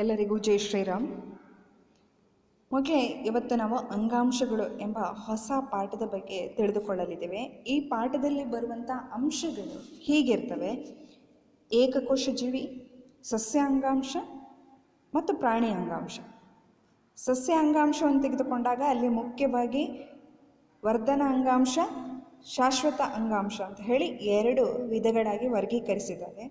ಎಲ್ಲರಿಗೂ ಜೈ ಶ್ರೀರಾಮ್. ಮಕ್ಕಳೇ, ಇವತ್ತು ನಾವು ಅಂಗಾಂಶಗಳು ಎಂಬ ಹೊಸ ಪಾಠದ ಬಗ್ಗೆ ತಿಳಿದುಕೊಳ್ಳಲಿದ್ದೇವೆ. ಈ ಪಾಠದಲ್ಲಿ ಬರುವಂಥ ಅಂಶಗಳು ಹೀಗಿರ್ತವೆ: ಏಕಕೋಶ ಜೀವಿ, ಸಸ್ಯ ಅಂಗಾಂಶ ಮತ್ತು ಪ್ರಾಣಿ ಅಂಗಾಂಶ. ಸಸ್ಯ ಅಂಗಾಂಶವನ್ನು ತೆಗೆದುಕೊಂಡಾಗ ಅಲ್ಲಿ ಮುಖ್ಯವಾಗಿ ವರ್ಧನ ಅಂಗಾಂಶ, ಶಾಶ್ವತ ಅಂಗಾಂಶ ಅಂತ ಹೇಳಿ ಎರಡು ವಿಧಗಳಾಗಿ ವರ್ಗೀಕರಿಸಿದ್ದಾರೆ.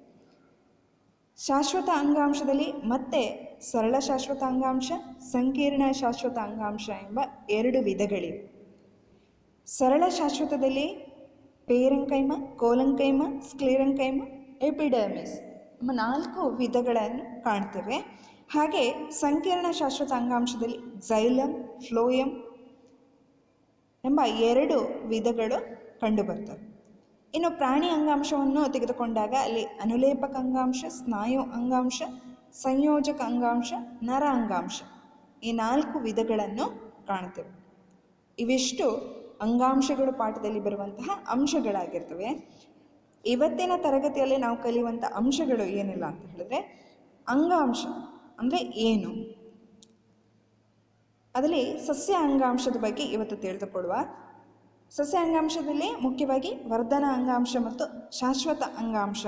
ಶಾಶ್ವತ ಅಂಗಾಂಶದಲ್ಲಿ ಮತ್ತೆ ಸರಳ ಶಾಶ್ವತ ಅಂಗಾಂಶ, ಸಂಕೀರ್ಣ ಶಾಶ್ವತ ಅಂಗಾಂಶ ಎಂಬ ಎರಡು ವಿಧಗಳಿವೆ. ಸರಳ ಶಾಶ್ವತದಲ್ಲಿ ಪೇರೆಂಕೈಮ, ಕೋಲಂಕೈಮ, ಸ್ಕ್ಲೆರೆಂಕೈಮ, ಎಪಿಡರ್ಮಿಸ್ ಎಂಬ 4 ವಿಧಗಳನ್ನು ಕಾಣ್ತೇವೆ. ಹಾಗೆ ಸಂಕೀರ್ಣ ಶಾಶ್ವತ ಅಂಗಾಂಶದಲ್ಲಿ ಝೈಲಮ್, ಫ್ಲೋಯಮ್ ಎಂಬ 2 ವಿಧಗಳು ಕಂಡುಬರ್ತವೆ. ಇನ್ನು ಪ್ರಾಣಿ ಅಂಗಾಂಶವನ್ನು ತೆಗೆದುಕೊಂಡಾಗ ಅಲ್ಲಿ ಅನುಲೇಪಕ ಅಂಗಾಂಶ, ಸ್ನಾಯು ಅಂಗಾಂಶ, ಸಂಯೋಜಕ ಅಂಗಾಂಶ, ನರ ಅಂಗಾಂಶ ಈ 4 ವಿಧಗಳನ್ನು ಕಾಣ್ತೇವೆ. ಇವಿಷ್ಟು ಅಂಗಾಂಶಗಳು ಪಾಠದಲ್ಲಿ ಬರುವಂತಹ ಅಂಶಗಳಾಗಿರ್ತವೆ. ಇವತ್ತಿನ ತರಗತಿಯಲ್ಲಿ ನಾವು ಕಲಿಯುವಂಥ ಅಂಶಗಳು ಏನಿಲ್ಲ ಅಂತ ಹೇಳಿದ್ರೆ, ಅಂಗಾಂಶ ಅಂದರೆ ಏನು, ಅದರಲ್ಲಿ ಸಸ್ಯ ಅಂಗಾಂಶದ ಬಗ್ಗೆ ಇವತ್ತು ತಿಳಿದುಕೊಳ್ಳುವ. ಸಸ್ಯ ಅಂಗಾಂಶದಲ್ಲಿ ಮುಖ್ಯವಾಗಿ ವರ್ಧನ ಅಂಗಾಂಶ ಮತ್ತು ಶಾಶ್ವತ ಅಂಗಾಂಶ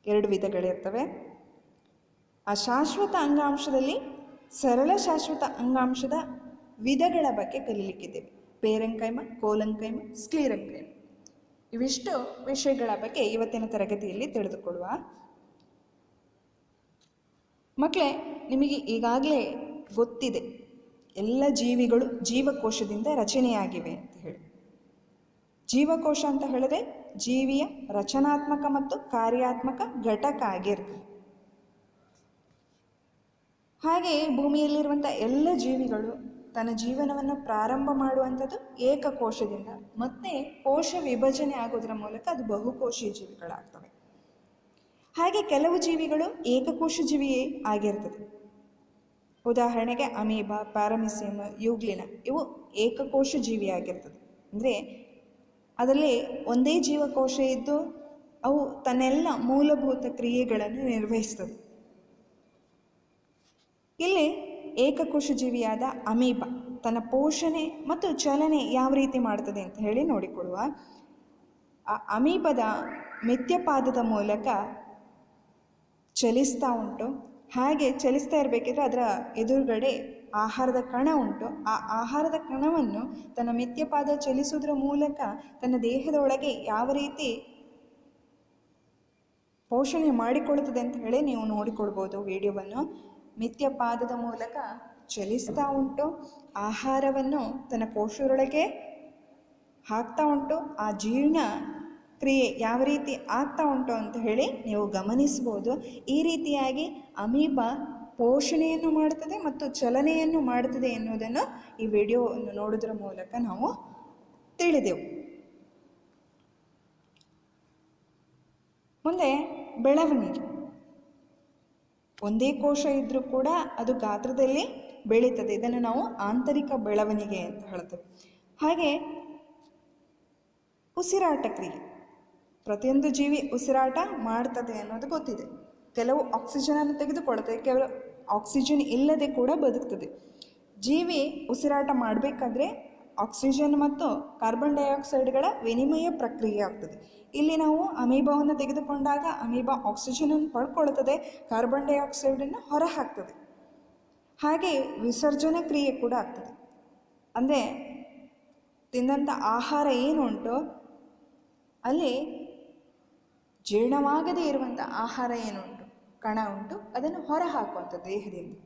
2 ವಿಧಗಳಿರ್ತವೆ. ಆ ಶಾಶ್ವತ ಅಂಗಾಂಶದಲ್ಲಿ ಸರಳ ಶಾಶ್ವತ ಅಂಗಾಂಶದ ವಿಧಗಳ ಬಗ್ಗೆ ಕಲೀಲಿಕ್ಕಿದ್ದೇವೆ. ಪೇರೆಂಕೈಮ, ಕೋಲಂಕೈಮ, ಸ್ಕ್ಲೆರೆಂಕೈಮ ಇವಿಷ್ಟು ವಿಷಯಗಳ ಬಗ್ಗೆ ಇವತ್ತಿನ ತರಗತಿಯಲ್ಲಿ ತಿಳಿದುಕೊಳ್ಳುವ. ಮಕ್ಕಳೇ, ನಿಮಗೆ ಈಗಾಗಲೇ ಗೊತ್ತಿದೆ ಎಲ್ಲ ಜೀವಿಗಳು ಜೀವಕೋಶದಿಂದ ರಚನೆಯಾಗಿವೆ ಅಂತ ಹೇಳಿ. ಜೀವಕೋಶ ಅಂತ ಹೇಳಿದ್ರೆ ಜೀವಿಯ ರಚನಾತ್ಮಕ ಮತ್ತು ಕಾರ್ಯಾತ್ಮಕ ಘಟಕ ಆಗಿರ್ತದೆ. ಹಾಗೆ ಭೂಮಿಯಲ್ಲಿರುವಂಥ ಎಲ್ಲ ಜೀವಿಗಳು ತನ್ನ ಜೀವನವನ್ನು ಪ್ರಾರಂಭ ಮಾಡುವಂಥದ್ದು ಏಕಕೋಶದಿಂದ, ಮತ್ತೆ ಕೋಶ ವಿಭಜನೆ ಆಗೋದ್ರ ಮೂಲಕ ಅದು ಬಹುಕೋಶೀಯ ಜೀವಿಗಳಾಗ್ತವೆ. ಹಾಗೆ ಕೆಲವು ಜೀವಿಗಳು ಏಕಕೋಶ ಜೀವಿಯೇ ಆಗಿರ್ತದೆ. ಉದಾಹರಣೆಗೆ ಅಮೀಬಾ, ಪ್ಯಾರಾಮಿಸಿಯಮ್, ಯೂಗ್ಲಿನ ಇವು ಏಕಕೋಶ ಜೀವಿಯಾಗಿರ್ತದೆ. ಅಂದರೆ ಅದರಲ್ಲಿ ಒಂದೇ ಜೀವಕೋಶ ಇದ್ದು ಅವು ತನ್ನೆಲ್ಲ ಮೂಲಭೂತ ಕ್ರಿಯೆಗಳನ್ನು ನಿರ್ವಹಿಸ್ತದೆ. ಇಲ್ಲಿ ಏಕಕೋಶ ಜೀವಿಯಾದ ಅಮೀಬಾ ತನ್ನ ಪೋಷಣೆ ಮತ್ತು ಚಲನೆ ಯಾವ ರೀತಿ ಮಾಡ್ತದೆ ಅಂತ ಹೇಳಿ ನೋಡಿಕೊಳ್ಳುವ. ಆ ಅಮೀಬದ ಮಿಥ್ಯಪಾದದ ಮೂಲಕ ಚಲಿಸ್ತಾ ಉಂಟು. ಹಾಗೆ ಚಲಿಸ್ತಾ ಇರಬೇಕಿದ್ರೆ ಅದರ ಎದುರುಗಡೆ ಆಹಾರದ ಕಣ ಉಂಟು. ಆ ಆಹಾರದ ಕಣವನ್ನು ತನ್ನ ಮಿಥ್ಯಪಾದ ಚಲಿಸುವುದರ ಮೂಲಕ ತನ್ನ ದೇಹದ ಒಳಗೆ ಯಾವ ರೀತಿ ಪೋಷಣೆ ಮಾಡಿಕೊಳ್ಳುತ್ತದೆ ಅಂತ ಹೇಳಿ ನೀವು ನೋಡಿಕೊಳ್ಬೋದು ವಿಡಿಯೋವನ್ನು. ಮಿಥ್ಯಪಾದದ ಮೂಲಕ ಚಲಿಸ್ತಾ ಉಂಟು, ಆಹಾರವನ್ನು ತನ್ನ ಕೋಶದೊಳಗೆ ಹಾಕ್ತಾ ಉಂಟು. ಆ ಜೀರ್ಣ ಕ್ರಿಯೆ ಯಾವ ರೀತಿ ಆಗ್ತಾ ಉಂಟು ಅಂತ ಹೇಳಿ ನೀವು ಗಮನಿಸ್ಬೋದು. ಈ ರೀತಿಯಾಗಿ ಅಮೀಬಾ ಪೋಷಣೆಯನ್ನು ಮಾಡುತ್ತದೆ ಮತ್ತು ಚಲನೆಯನ್ನು ಮಾಡುತ್ತದೆ ಎನ್ನುವುದನ್ನು ಈ ವಿಡಿಯೋವನ್ನು ನೋಡೋದ್ರ ಮೂಲಕ ನಾವು ತಿಳಿದೆವು. ಮುಂದೆ ಬೆಳವಣಿಗೆ. ಒಂದೇ ಕೋಶ ಇದ್ದರೂ ಕೂಡ ಅದು ಗಾತ್ರದಲ್ಲಿ ಬೆಳೀತದೆ. ಇದನ್ನು ನಾವು ಆಂತರಿಕ ಬೆಳವಣಿಗೆ ಅಂತ ಹೇಳ್ತೇವೆ. ಹಾಗೆ ಉಸಿರಾಟ ಕ್ರಿಯೆ. ಪ್ರತಿಯೊಂದು ಜೀವಿ ಉಸಿರಾಟ ಮಾಡ್ತದೆ ಅನ್ನೋದು ಗೊತ್ತಿದೆ. ಕೆಲವು ಆಕ್ಸಿಜನನ್ನು ತೆಗೆದುಕೊಳ್ತದೆ, ಕೆಲವು ಆಕ್ಸಿಜನ್ ಇಲ್ಲದೆ ಕೂಡ ಬದುಕ್ತದೆ. ಜೀವಿ ಉಸಿರಾಟ ಮಾಡಬೇಕಾದ್ರೆ ಆಕ್ಸಿಜನ್ ಮತ್ತು ಕಾರ್ಬನ್ ಡೈಆಕ್ಸೈಡ್ಗಳ ವಿನಿಮಯ ಪ್ರಕ್ರಿಯೆ ಆಗ್ತದೆ. ಇಲ್ಲಿ ನಾವು ಅಮೀಬಾವನ್ನು ತೆಗೆದುಕೊಂಡಾಗ ಅಮೀಬಾ ಆಕ್ಸಿಜನನ್ನು ಪಡ್ಕೊಳ್ತದೆ, ಕಾರ್ಬನ್ ಡೈಆಕ್ಸೈಡನ್ನು ಹೊರ ಹಾಕ್ತದೆ. ಹಾಗೆ ವಿಸರ್ಜನೆ ಕ್ರಿಯೆ ಕೂಡ ಆಗ್ತದೆ. ಅಂದರೆ ತಿಂದಂಥ ಆಹಾರ ಏನುಂಟು ಅಲ್ಲಿ ಜೀರ್ಣವಾಗದೇ ಇರುವಂಥ ಆಹಾರ ಏನುಂಟು, ಕಣ ಉಂಟು, ಅದನ್ನು ಹೊರ ಹಾಕುವಂಥದ್ದು ದೇಹದಿಂದ.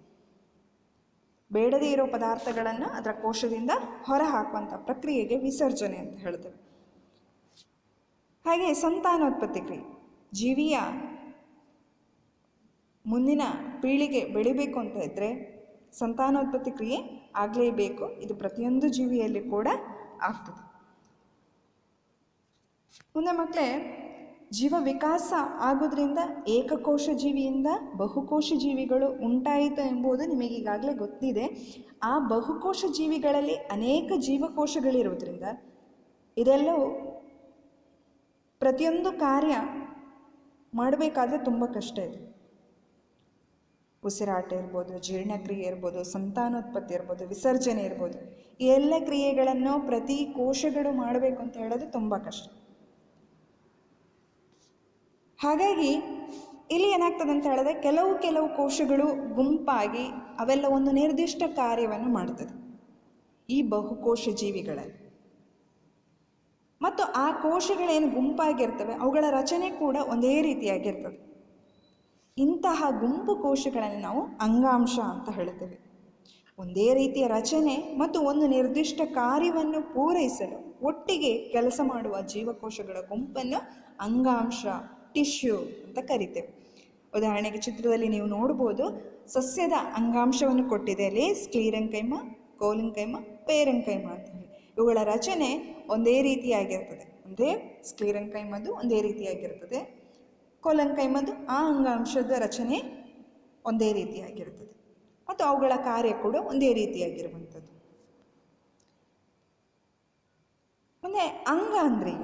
ಬೇಡದೇ ಇರೋ ಪದಾರ್ಥಗಳನ್ನು ಅದರ ಕೋಶದಿಂದ ಹೊರ ಹಾಕುವಂಥ ಪ್ರಕ್ರಿಯೆಗೆ ವಿಸರ್ಜನೆ ಅಂತ ಹೇಳ್ತೇವೆ. ಹಾಗೆ ಸಂತಾನೋತ್ಪತ್ತಿ ಕ್ರಿಯೆ. ಜೀವಿಯ ಮುಂದಿನ ಪೀಳಿಗೆ ಬೆಳಿಬೇಕು ಅಂತ ಇದ್ದರೆ ಸಂತಾನೋತ್ಪತ್ತಿ ಕ್ರಿಯೆ ಆಗಲೇಬೇಕು. ಇದು ಪ್ರತಿಯೊಂದು ಜೀವಿಯಲ್ಲಿ ಕೂಡ ಆಗ್ತದೆ. ಮುಂದೆ ಮಕ್ಕಳೇ, ಜೀವ ವಿಕಾಸ ಆಗೋದ್ರಿಂದ ಏಕಕೋಶ ಜೀವಿಯಿಂದ ಬಹುಕೋಶ ಜೀವಿಗಳು ಉಂಟಾಯಿತು ಎಂಬುದು ನಿಮಗೀಗಾಗಲೇ ಗೊತ್ತಿದೆ. ಆ ಬಹುಕೋಶ ಜೀವಿಗಳಲ್ಲಿ ಅನೇಕ ಜೀವಕೋಶಗಳಿರುವುದರಿಂದ ಇದೆಲ್ಲವೂ ಪ್ರತಿಯೊಂದು ಕಾರ್ಯ ಮಾಡಬೇಕಾದ್ರೆ ತುಂಬ ಕಷ್ಟ ಇದೆ. ಉಸಿರಾಟ ಇರ್ಬೋದು, ಜೀರ್ಣಕ್ರಿಯೆ ಇರ್ಬೋದು, ಸಂತಾನೋತ್ಪತ್ತಿ ಇರ್ಬೋದು, ವಿಸರ್ಜನೆ ಇರ್ಬೋದು, ಈ ಎಲ್ಲ ಕ್ರಿಯೆಗಳನ್ನು ಪ್ರತಿ ಕೋಶಗಳು ಮಾಡಬೇಕು ಅಂತ ಹೇಳೋದು ತುಂಬ ಕಷ್ಟ. ಹಾಗಾಗಿ ಇಲ್ಲಿ ಏನಾಗ್ತದೆ ಅಂತ ಹೇಳಿದ್ರೆ ಕೆಲವು ಕೋಶಗಳು ಗುಂಪಾಗಿ ಅವೆಲ್ಲ ಒಂದು ನಿರ್ದಿಷ್ಟ ಕಾರ್ಯವನ್ನು ಮಾಡ್ತದೆ ಈ ಬಹುಕೋಶ ಜೀವಿಗಳಲ್ಲಿ. ಮತ್ತು ಆ ಕೋಶಗಳೇನು ಗುಂಪಾಗಿರ್ತವೆ ಅವುಗಳ ರಚನೆ ಕೂಡ ಒಂದೇ ರೀತಿಯಾಗಿರ್ತದೆ. ಇಂತಹ ಗುಂಪು ಕೋಶಗಳನ್ನು ನಾವು ಅಂಗಾಂಶ ಅಂತ ಹೇಳ್ತೇವೆ. ಒಂದೇ ರೀತಿಯ ರಚನೆ ಮತ್ತು ಒಂದು ನಿರ್ದಿಷ್ಟ ಕಾರ್ಯವನ್ನು ಪೂರೈಸಲು ಒಟ್ಟಿಗೆ ಕೆಲಸ ಮಾಡುವ ಜೀವಕೋಶಗಳ ಗುಂಪನ್ನು ಅಂಗಾಂಶ, ಟಿಶ್ಯೂ ಅಂತ ಕರಿತೇವೆ. ಉದಾಹರಣೆಗೆ ಚಿತ್ರದಲ್ಲಿ ನೀವು ನೋಡ್ಬೋದು, ಸಸ್ಯದ ಅಂಗಾಂಶವನ್ನು ಕೊಟ್ಟಿದೆ. ಅಲ್ಲಿ ಸ್ಕ್ಲೀರೆಂಕೈಮ, ಕೋಲಿಂಕೈಮ, ಪೇರೆಂಕೈಮ ಅಂತ ಹೇಳಿ ಇವುಗಳ ರಚನೆ ಒಂದೇ ರೀತಿಯಾಗಿರ್ತದೆ. ಅಂದರೆ ಸ್ಕ್ಲೀರೆಂಕೈಮದು ಒಂದೇ ರೀತಿಯಾಗಿರ್ತದೆ, ಕೋಲಂಕೈಮದು ಆ ಅಂಗಾಂಶದ ರಚನೆ ಒಂದೇ ರೀತಿಯಾಗಿರ್ತದೆ ಮತ್ತು ಅವುಗಳ ಕಾರ್ಯ ಕೂಡ ಒಂದೇ ರೀತಿಯಾಗಿರುವಂಥದ್ದು. ಅಂದರೆ ಅಂಗ ಅಂದರೆ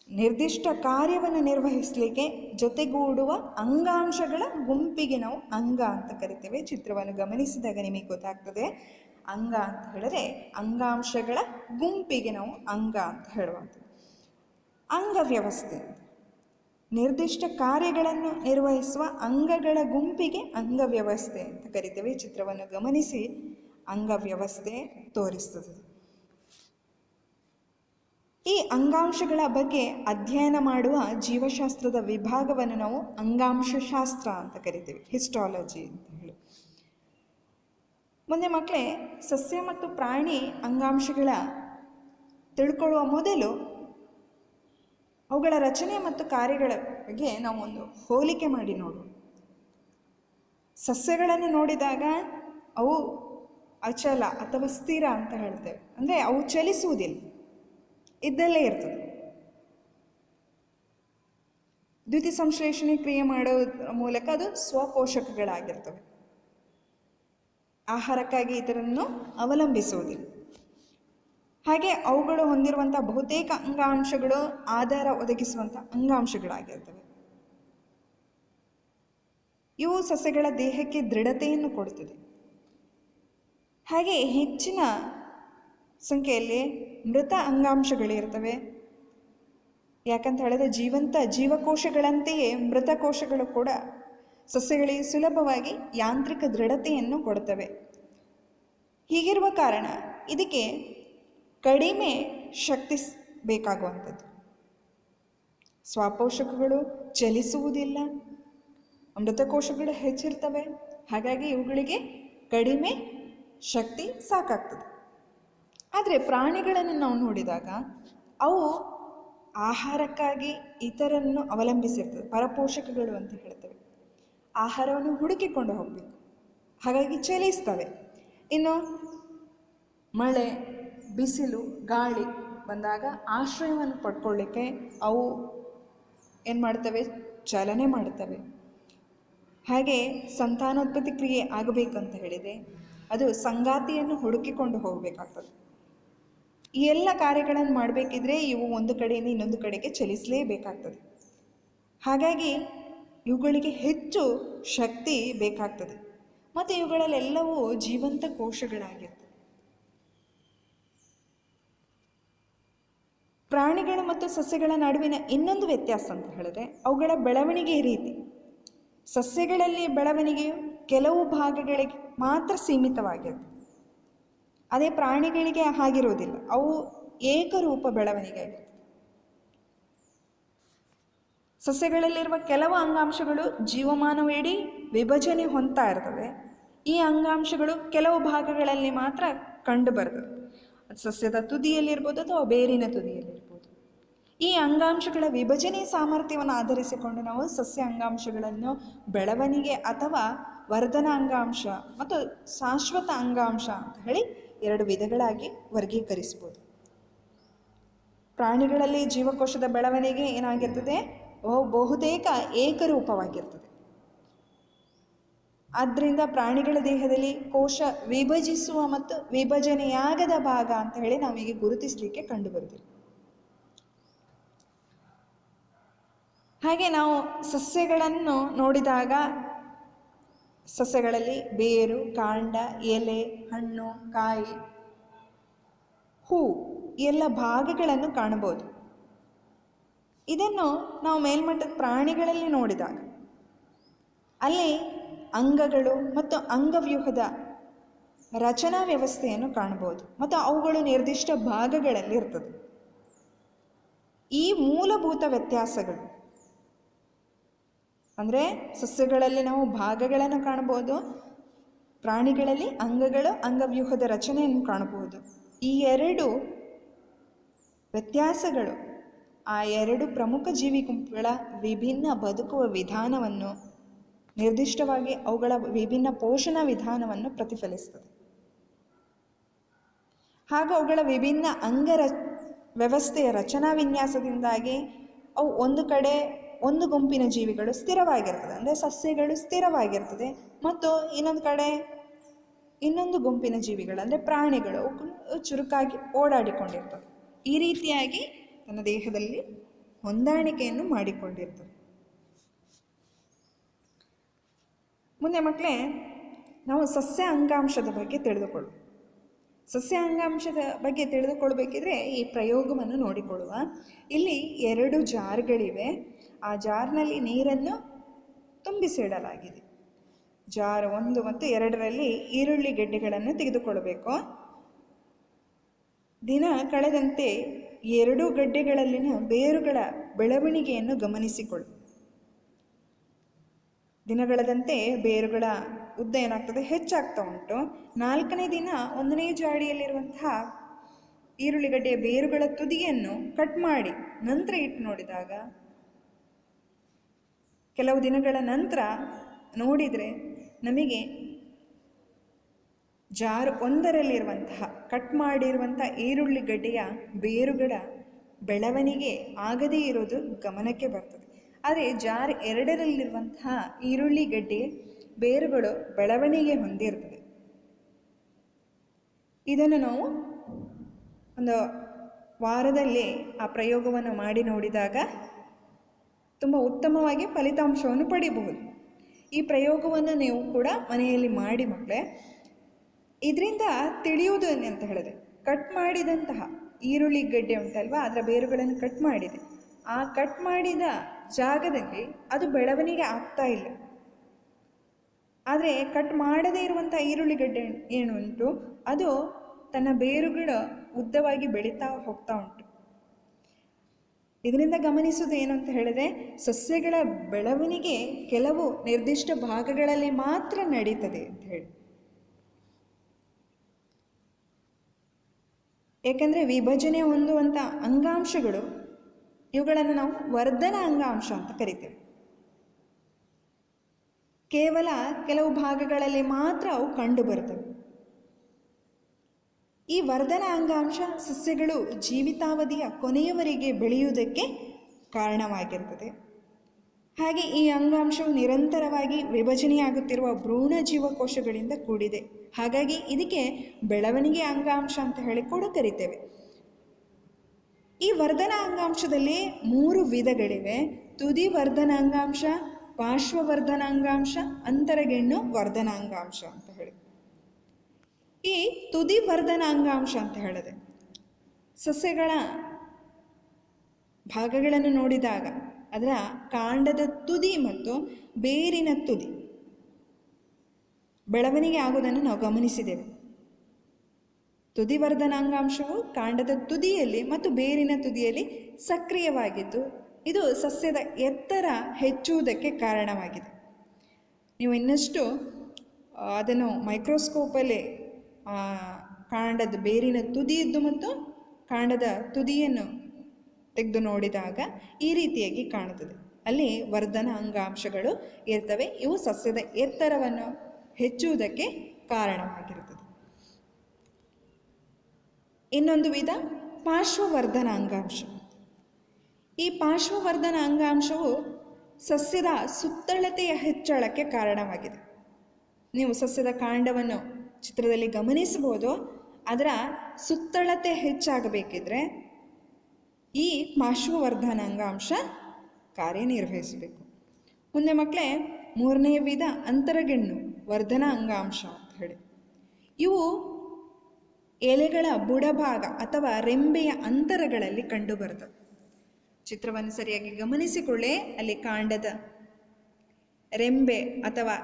ನಿರ್ದಿಷ್ಟ ಕಾರ್ಯವನ್ನು ನಿರ್ವಹಿಸಲಿಕ್ಕೆ ಜೊತೆಗೂಡುವ ಅಂಗಾಂಶಗಳ ಗುಂಪಿಗೆ ನಾವು ಅಂಗ ಅಂತ ಕರಿತೇವೆ. ಚಿತ್ರವನ್ನು ಗಮನಿಸಿದಾಗ ನಿಮಗೆ ಗೊತ್ತಾಗ್ತದೆ. ಅಂಗ ಅಂತ ಹೇಳಿದ್ರೆ ಅಂಗಾಂಶಗಳ ಗುಂಪಿಗೆ ನಾವು ಅಂಗ ಅಂತ ಹೇಳುವಂಥದ್ದು. ಅಂಗವ್ಯವಸ್ಥೆ, ನಿರ್ದಿಷ್ಟ ಕಾರ್ಯಗಳನ್ನು ನಿರ್ವಹಿಸುವ ಅಂಗಗಳ ಗುಂಪಿಗೆ ಅಂಗವ್ಯವಸ್ಥೆ ಅಂತ ಕರಿತೇವೆ. ಚಿತ್ರವನ್ನು ಗಮನಿಸಿ ಅಂಗವ್ಯವಸ್ಥೆ ತೋರಿಸ್ತದೆ. ಈ ಅಂಗಾಂಶಗಳ ಬಗ್ಗೆ ಅಧ್ಯಯನ ಮಾಡುವ ಜೀವಶಾಸ್ತ್ರದ ವಿಭಾಗವನ್ನು ನಾವು ಅಂಗಾಂಶಶಾಸ್ತ್ರ ಅಂತ ಕರಿತೇವೆ, ಹಿಸ್ಟಾಲಜಿ ಅಂತ ಹೇಳಿ. ಮುಂದೆ ಮಕ್ಕಳೇ, ಸಸ್ಯ ಮತ್ತು ಪ್ರಾಣಿ ಅಂಗಾಂಶಗಳ ತಿಳ್ಕೊಳ್ಳುವ ಮೊದಲು ಅವುಗಳ ರಚನೆ ಮತ್ತು ಕಾರ್ಯಗಳ ಬಗ್ಗೆ ನಾವು ಒಂದು ಹೋಲಿಕೆ ಮಾಡಿ ನೋಡುವ. ಸಸ್ಯಗಳನ್ನು ನೋಡಿದಾಗ ಅವು ಅಚಲ ಅಥವಾ ಸ್ಥಿರ ಅಂತ ಹೇಳ್ತೇವೆ. ಅಂದರೆ ಅವು ಚಲಿಸುವುದಿಲ್ಲ, ಇದ್ದಲ್ಲೇ ಇರ್ತದೆ. ದ್ಯುತಿ ಸಂಶ್ಲೇಷಣೆ ಕ್ರಿಯೆ ಮಾಡೋದ್ರ ಮೂಲಕ ಅದು ಸ್ವಪೋಷಕಗಳಾಗಿರ್ತವೆ. ಆಹಾರಕ್ಕಾಗಿ ಇತರನ್ನು ಅವಲಂಬಿಸುವುದಿಲ್ಲ. ಹಾಗೆ ಅವುಗಳು ಹೊಂದಿರುವಂಥ ಬಹುತೇಕ ಅಂಗಾಂಶಗಳು ಆಧಾರ ಒದಗಿಸುವಂಥ ಅಂಗಾಂಶಗಳಾಗಿರ್ತವೆ. ಇವು ಸಸ್ಯಗಳ ದೇಹಕ್ಕೆ ದೃಢತೆಯನ್ನು ಕೊಡುತ್ತದೆ. ಹಾಗೆ ಹೆಚ್ಚಿನ ಸಂಖ್ಯೆಯಲ್ಲಿ ಮೃತ ಅಂಗಾಂಶಗಳಿರ್ತವೆ. ಯಾಕಂತ ಹೇಳಿದ್ರೆ ಜೀವಂತ ಜೀವಕೋಶಗಳಂತೆಯೇ ಮೃತ ಕೋಶಗಳು ಕೂಡ ಸಸ್ಯಗಳಿಗೆ ಸುಲಭವಾಗಿ ಯಾಂತ್ರಿಕ ದೃಢತೆಯನ್ನು ಕೊಡುತ್ತವೆ. ಹೀಗಿರುವ ಕಾರಣ ಇದಕ್ಕೆ ಕಡಿಮೆ ಶಕ್ತಿ ಬೇಕಾಗುವಂಥದ್ದು. ಸ್ವಪೋಷಕಗಳು ಚಲಿಸುವುದಿಲ್ಲ, ಮೃತಕೋಶಗಳು ಹೆಚ್ಚಿರ್ತವೆ. ಹಾಗಾಗಿ ಇವುಗಳಿಗೆ ಕಡಿಮೆ ಶಕ್ತಿ ಸಾಕಾಗ್ತದೆ. ಆದರೆ ಪ್ರಾಣಿಗಳನ್ನು ನಾವು ನೋಡಿದಾಗ ಅವು ಆಹಾರಕ್ಕಾಗಿ ಇತರನ್ನು ಅವಲಂಬಿಸಿರ್ತದೆ. ಪರಪೋಷಕಗಳು ಅಂತ ಹೇಳ್ತೇವೆ. ಆಹಾರವನ್ನು ಹುಡುಕಿಕೊಂಡು ಹೋಗಬೇಕು, ಹಾಗಾಗಿ ಚಲಿಸ್ತವೆ. ಇನ್ನು ಮಳೆ, ಬಿಸಿಲು, ಗಾಳಿ ಬಂದಾಗ ಆಶ್ರಯವನ್ನು ಪಡ್ಕೊಳ್ಳಿಕ್ಕೆ ಅವು ಏನು ಮಾಡ್ತವೆ? ಚಲನೆ ಮಾಡ್ತವೆ. ಹಾಗೆ ಸಂತಾನೋತ್ಪತ್ತಿ ಕ್ರಿಯೆ ಆಗಬೇಕಂತ ಹೇಳಿದೆ, ಅದು ಸಂಗಾತಿಯನ್ನು ಹುಡುಕಿಕೊಂಡು ಹೋಗಬೇಕಾಗ್ತದೆ. ಈ ಎಲ್ಲ ಕಾರ್ಯಗಳನ್ನು ಮಾಡಬೇಕಿದ್ರೆ ಇವು ಒಂದು ಕಡೆಯಿಂದ ಇನ್ನೊಂದು ಕಡೆಗೆ ಚಲಿಸಲೇಬೇಕಾಗ್ತದೆ. ಹಾಗಾಗಿ ಇವುಗಳಿಗೆ ಹೆಚ್ಚು ಶಕ್ತಿ ಬೇಕಾಗ್ತದೆ. ಮತ್ತು ಇವುಗಳಲ್ಲೆಲ್ಲವೂ ಜೀವಂತ ಕೋಶಗಳಾಗಿರ್ತವೆ. ಪ್ರಾಣಿಗಳು ಮತ್ತು ಸಸ್ಯಗಳ ನಡುವಿನ ಇನ್ನೊಂದು ವ್ಯತ್ಯಾಸ ಅಂತ ಹೇಳಿದ್ರೆ ಅವುಗಳ ಬೆಳವಣಿಗೆ ರೀತಿ. ಸಸ್ಯಗಳಲ್ಲಿ ಬೆಳವಣಿಗೆಯು ಕೆಲವು ಭಾಗಗಳಿಗೆ ಮಾತ್ರ ಸೀಮಿತವಾಗಿರುತ್ತೆ. ಅದೇ ಪ್ರಾಣಿಗಳಿಗೆ ಹಾಗಿರುವುದಿಲ್ಲ, ಅವು ಏಕರೂಪ ಬೆಳವಣಿಗೆ ಆಗಿರ್ತದೆ. ಸಸ್ಯಗಳಲ್ಲಿರುವ ಕೆಲವು ಅಂಗಾಂಶಗಳು ಜೀವಮಾನವಿಡೀ ವಿಭಜನೆ ಹೊಂದ್ತಾ ಇರ್ತವೆ. ಈ ಅಂಗಾಂಶಗಳು ಕೆಲವು ಭಾಗಗಳಲ್ಲಿ ಮಾತ್ರ ಕಂಡು ಬರ್ತದೆ. ಸಸ್ಯದ ತುದಿಯಲ್ಲಿರ್ಬೋದು ಅಥವಾ ಬೇರಿನ ತುದಿಯಲ್ಲಿರ್ಬೋದು. ಈ ಅಂಗಾಂಶಗಳ ವಿಭಜನೆ ಸಾಮರ್ಥ್ಯವನ್ನು ಆಧರಿಸಿಕೊಂಡು ನಾವು ಸಸ್ಯ ಅಂಗಾಂಶಗಳನ್ನು ಬೆಳವಣಿಗೆ ಅಥವಾ ವರ್ಧನ ಅಂಗಾಂಶ ಮತ್ತು ಶಾಶ್ವತ ಅಂಗಾಂಶ ಅಂತ ಹೇಳಿ ಎರಡು ವಿಧಗಳಾಗಿ ವರ್ಗೀಕರಿಸ್ಬೋದು. ಪ್ರಾಣಿಗಳಲ್ಲಿ ಜೀವಕೋಶದ ಬೆಳವಣಿಗೆ ಏನಾಗಿರ್ತದೆ? ಬಹುತೇಕ ಏಕರೂಪವಾಗಿರ್ತದೆ. ಆದ್ದರಿಂದ ಪ್ರಾಣಿಗಳ ದೇಹದಲ್ಲಿ ಕೋಶ ವಿಭಜಿಸುವ ಮತ್ತು ವಿಭಜನೆಯಾಗದ ಭಾಗ ಅಂತ ಹೇಳಿ ನಾವೀಗ ಗುರುತಿಸಲಿಕ್ಕೆ ಕಂಡುಬರುತ್ತಿಲ್ಲ. ಹಾಗೆ ನಾವು ಸಸ್ಯಗಳನ್ನು ನೋಡಿದಾಗ ಸಸ್ಯಗಳಲ್ಲಿ ಬೇರು, ಕಾಂಡ, ಎಲೆ, ಹಣ್ಣು, ಕಾಯಿ, ಹೂ ಎಲ್ಲ ಭಾಗಗಳನ್ನು ಕಾಣಬಹುದು. ಇದನ್ನು ನಾವು ಮೇಲ್ಮಟ್ಟದ ಪ್ರಾಣಿಗಳಲ್ಲಿ ನೋಡಿದಾಗ ಅಲ್ಲಿ ಅಂಗಗಳು ಮತ್ತು ಅಂಗವ್ಯೂಹದ ರಚನಾ ವ್ಯವಸ್ಥೆಯನ್ನು ಕಾಣಬಹುದು ಮತ್ತು ಅವುಗಳು ನಿರ್ದಿಷ್ಟ ಭಾಗಗಳಲ್ಲಿ ಇರ್ತದೆ. ಈ ಮೂಲಭೂತ ವ್ಯತ್ಯಾಸಗಳು ಅಂದರೆ ಸಸ್ಯಗಳಲ್ಲಿ ನಾವು ಭಾಗಗಳನ್ನು ಕಾಣಬಹುದು, ಪ್ರಾಣಿಗಳಲ್ಲಿ ಅಂಗಗಳು, ಅಂಗವ್ಯೂಹದ ರಚನೆಯನ್ನು ಕಾಣಬಹುದು. ಈ ಎರಡು ವ್ಯತ್ಯಾಸಗಳು ಆ ಎರಡು ಪ್ರಮುಖ ಜೀವಿ ಗುಂಪುಗಳ ವಿಭಿನ್ನ ಬದುಕುವ ವಿಧಾನವನ್ನು, ನಿರ್ದಿಷ್ಟವಾಗಿ ಅವುಗಳ ವಿಭಿನ್ನ ಪೋಷಣಾ ವಿಧಾನವನ್ನು ಪ್ರತಿಫಲಿಸ್ತದೆ. ಹಾಗೂ ಅವುಗಳ ವಿಭಿನ್ನ ವ್ಯವಸ್ಥೆಯ ರಚನಾ ವಿನ್ಯಾಸದಿಂದಾಗಿ ಅವು ಒಂದು ಕಡೆ ಒಂದು ಗುಂಪಿನ ಜೀವಿಗಳು ಸ್ಥಿರವಾಗಿರ್ತದೆ, ಅಂದರೆ ಸಸ್ಯಗಳು ಸ್ಥಿರವಾಗಿರ್ತದೆ, ಮತ್ತು ಇನ್ನೊಂದು ಕಡೆ ಇನ್ನೊಂದು ಗುಂಪಿನ ಜೀವಿಗಳು ಅಂದರೆ ಪ್ರಾಣಿಗಳು ಚುರುಕಾಗಿ ಓಡಾಡಿಕೊಂಡಿರ್ತವೆ. ಈ ರೀತಿಯಾಗಿ ತನ್ನ ದೇಹದಲ್ಲಿ ಹೊಂದಾಣಿಕೆಯನ್ನು ಮಾಡಿಕೊಂಡಿರ್ತವೆ. ಮುಂದೆ ಮಕ್ಕಳೇ, ನಾವು ಸಸ್ಯ ಅಂಗಾಂಶದ ಬಗ್ಗೆ ತಿಳಿದುಕೊಳ್ಳುವ. ಸಸ್ಯ ಅಂಗಾಂಶದ ಬಗ್ಗೆ ತಿಳಿದುಕೊಳ್ಬೇಕಿದ್ರೆ ಈ ಪ್ರಯೋಗವನ್ನು ನೋಡಿಕೊಳ್ಳುವ. ಇಲ್ಲಿ 2 ಜಾರ್ಗಳಿವೆ. ಆ ಜಾರ್ನಲ್ಲಿ ನೀರನ್ನು ತುಂಬಿಸಿಡಲಾಗಿದೆ. ಜಾರ್ 1 ಮತ್ತು 2ರಲ್ಲಿ ಈರುಳ್ಳಿ ಗೆಡ್ಡೆಗಳನ್ನು ತೆಗೆದುಕೊಳ್ಳಬೇಕು. ದಿನ ಕಳೆದಂತೆ 2 ಗಡ್ಡೆಗಳಲ್ಲಿನ ಬೇರುಗಳ ಬೆಳವಣಿಗೆಯನ್ನು ಗಮನಿಸಿಕೊಳ್ಳಿ. ದಿನಗಳದಂತೆ ಬೇರುಗಳ ಉದ್ದ ಏನಾಗ್ತದೆ, ಹೆಚ್ಚಾಗ್ತಾ ಉಂಟು. 4ನೇ ದಿನ 1ನೇ ಜಾಡಿಯಲ್ಲಿರುವಂತಹ ಈರುಳ್ಳಿಗಡ್ಡೆಯ ಬೇರುಗಳ ತುದಿಯನ್ನು ಕಟ್ ಮಾಡಿ ನಂತರ ಇಟ್ಟು ನೋಡಿದಾಗ, ಕೆಲವು ದಿನಗಳ ನಂತರ ನೋಡಿದರೆ ನಮಗೆ ಜಾರ್ 1ರಲ್ಲಿರುವಂತಹ ಕಟ್ ಮಾಡಿರುವಂತಹ ಈರುಳ್ಳಿಗಡ್ಡೆಯ ಬೇರುಗಳ ಬೆಳವಣಿಗೆ ಆಗದೇ ಇರೋದು ಗಮನಕ್ಕೆ ಬರ್ತದೆ. ಆದರೆ ಜಾರ್ 2ರಲ್ಲಿರುವಂತಹ ಈರುಳ್ಳಿಗಡ್ಡೆ ಬೇರುಗಳು ಬೆಳವಣಿಗೆ ಹೊಂದಿರ್ತದೆ. ಇದನ್ನು ನಾವು ಒಂದು ವಾರದಲ್ಲಿ ಆ ಪ್ರಯೋಗವನ್ನು ಮಾಡಿ ನೋಡಿದಾಗ ತುಂಬ ಉತ್ತಮವಾಗಿ ಫಲಿತಾಂಶವನ್ನು ಪಡಿಬಹುದು. ಈ ಪ್ರಯೋಗವನ್ನು ನೀವು ಕೂಡ ಮನೆಯಲ್ಲಿ ಮಾಡಿ ಮಕ್ಕಳೇ. ಇದರಿಂದ ತಿಳಿಯುವುದು ಅಂತ ಹೇಳಿದ್ರೆ, ಕಟ್ ಮಾಡಿದಂತಹ ಈರುಳ್ಳಿಗಡ್ಡೆ ಉಂಟಲ್ವಾ, ಅದರ ಬೇರುಗಳನ್ನು ಕಟ್ ಮಾಡಿದೆ. ಆ ಕಟ್ ಮಾಡಿದ ಜಾಗದಲ್ಲಿ ಅದು ಬೆಳವಣಿಗೆ ಆಗ್ತಾ ಇಲ್ಲ. ಆದರೆ ಕಟ್ ಮಾಡದೇ ಇರುವಂಥ ಈರುಳ್ಳಿಗಡ್ಡೆ ಏನುಂಟು, ಅದು ತನ್ನ ಬೇರುಗಳ ಉದ್ದವಾಗಿ ಬೆಳೀತಾ ಹೋಗ್ತಾ ಉಂಟು. ಇದರಿಂದ ಗಮನಿಸುವುದು ಏನು ಅಂತ ಹೇಳಿದ್ರೆ, ಸಸ್ಯಗಳ ಬೆಳವಣಿಗೆ ಕೆಲವು ನಿರ್ದಿಷ್ಟ ಭಾಗಗಳಲ್ಲಿ ಮಾತ್ರ ನಡೀತದೆ ಅಂತ ಹೇಳಿ. ಏಕೆಂದರೆ ವಿಭಜನೆ ಹೊಂದುವಂಥ ಅಂಗಾಂಶಗಳು, ಇವುಗಳನ್ನು ನಾವು ವರ್ಧನ ಅಂಗಾಂಶ ಅಂತ ಕರಿತೇವೆ. ಕೇವಲ ಕೆಲವು ಭಾಗಗಳಲ್ಲಿ ಮಾತ್ರ ಅವು ಕಂಡು ಬರ್ತವೆ. ಈ ವರ್ಧನ ಅಂಗಾಂಶ ಸಸ್ಯಗಳು ಜೀವಿತಾವಧಿಯ ಕೊನೆಯವರೆಗೆ ಬೆಳೆಯುವುದಕ್ಕೆ ಕಾರಣವಾಗಿರ್ತದೆ. ಹಾಗೆ ಈ ಅಂಗಾಂಶವು ನಿರಂತರವಾಗಿ ವಿಭಜನೆಯಾಗುತ್ತಿರುವ ಭ್ರೂಣ ಜೀವಕೋಶಗಳಿಂದ ಕೂಡಿದೆ. ಹಾಗಾಗಿ ಇದಕ್ಕೆ ಬೆಳವಣಿಗೆ ಅಂಗಾಂಶ ಅಂತ ಹೇಳಿ ಕೂಡ ಕರಿತೇವೆ. ಈ ವರ್ಧನ ಅಂಗಾಂಶದಲ್ಲಿ 3 ವಿಧಗಳಿವೆ. ತುದಿ ವರ್ಧನಾಂಗಾಂಶ, ಪಾರ್ಶ್ವವರ್ಧನಾಂಗಾಂಶ, ಅಂತರಗೆಣ್ಣು ವರ್ಧನಾಂಗಾಂಶ ಅಂತ ಹೇಳಿ. ಈ ತುದಿ ವರ್ಧನಾಂಗಾಂಶ ಅಂತ ಹೇಳಿದೆ, ಸಸ್ಯಗಳ ಭಾಗಗಳನ್ನು ನೋಡಿದಾಗ ಅದರ ಕಾಂಡದ ತುದಿ ಮತ್ತು ಬೇರಿನ ತುದಿ ಬೆಳವಣಿಗೆ ಆಗುವುದನ್ನು ನಾವು ಗಮನಿಸಿದ್ದೇವೆ. ತುದಿ ವರ್ಧನಾಂಗಾಂಶವು ಕಾಂಡದ ತುದಿಯಲ್ಲಿ ಮತ್ತು ಬೇರಿನ ತುದಿಯಲ್ಲಿ ಸಕ್ರಿಯವಾಗಿದ್ದು, ಇದು ಸಸ್ಯದ ಎತ್ತರ ಹೆಚ್ಚುವುದಕ್ಕೆ ಕಾರಣವಾಗಿದೆ. ನೀವು ಇನ್ನಷ್ಟು ಅದನ್ನು ಮೈಕ್ರೋಸ್ಕೋಪಲ್ಲಿ ಕಾಂಡದ ಬೇರಿನ ತುದಿಯಿದ್ದು ಮತ್ತು ಕಾಂಡದ ತುದಿಯನ್ನು ತೆಗೆದು ನೋಡಿದಾಗ ಈ ರೀತಿಯಾಗಿ ಕಾಣುತ್ತದೆ. ಅಲ್ಲಿ ವರ್ಧನ ಅಂಗಾಂಶಗಳು ಇರ್ತವೆ. ಇವು ಸಸ್ಯದ ಎತ್ತರವನ್ನು ಹೆಚ್ಚುವುದಕ್ಕೆ ಕಾರಣವಾಗಿರುತ್ತದೆ. ಇನ್ನೊಂದು ವಿಧ ಪಾರ್ಶ್ವವರ್ಧನ ಅಂಗಾಂಶ. ಈ ಪಾರ್ಶ್ವವರ್ಧನ ಅಂಗಾಂಶವು ಸಸ್ಯದ ಸುತ್ತಳತೆಯ ಹೆಚ್ಚಳಕ್ಕೆ ಕಾರಣವಾಗಿದೆ. ನೀವು ಸಸ್ಯದ ಕಾಂಡವನ್ನು ಚಿತ್ರದಲ್ಲಿ ಗಮನಿಸಬಹುದು. ಅದರ ಸುತ್ತಳತೆ ಹೆಚ್ಚಾಗಬೇಕಿದ್ರೆ ಈ ಪಾರ್ಶ್ವವರ್ಧನ ಅಂಗಾಂಶ ಕಾರ್ಯನಿರ್ವಹಿಸಬೇಕು. ಮುಂದೆ ಮಕ್ಕಳೇ, 3ನೇ ವಿಧ ಅಂತರಗೆಣ್ಣು. ವರ್ಧನ ಅಂಗಾಂಶ ಅಂತ ಹೇಳಿ. ಇವು ಎಲೆಗಳ ಬುಡಭಾಗ ಅಥವಾ ರೆಂಬೆಯ ಅಂತರಗಳಲ್ಲಿ ಕಂಡುಬರ್ತದೆ. ಚಿತ್ರವನ್ನು ಸರಿಯಾಗಿ ಗಮನಿಸಿಕೊಳ್ಳೆ. ಅಲ್ಲಿ ಕಾಂಡದ ರೆಂಬೆ ಅಥವಾ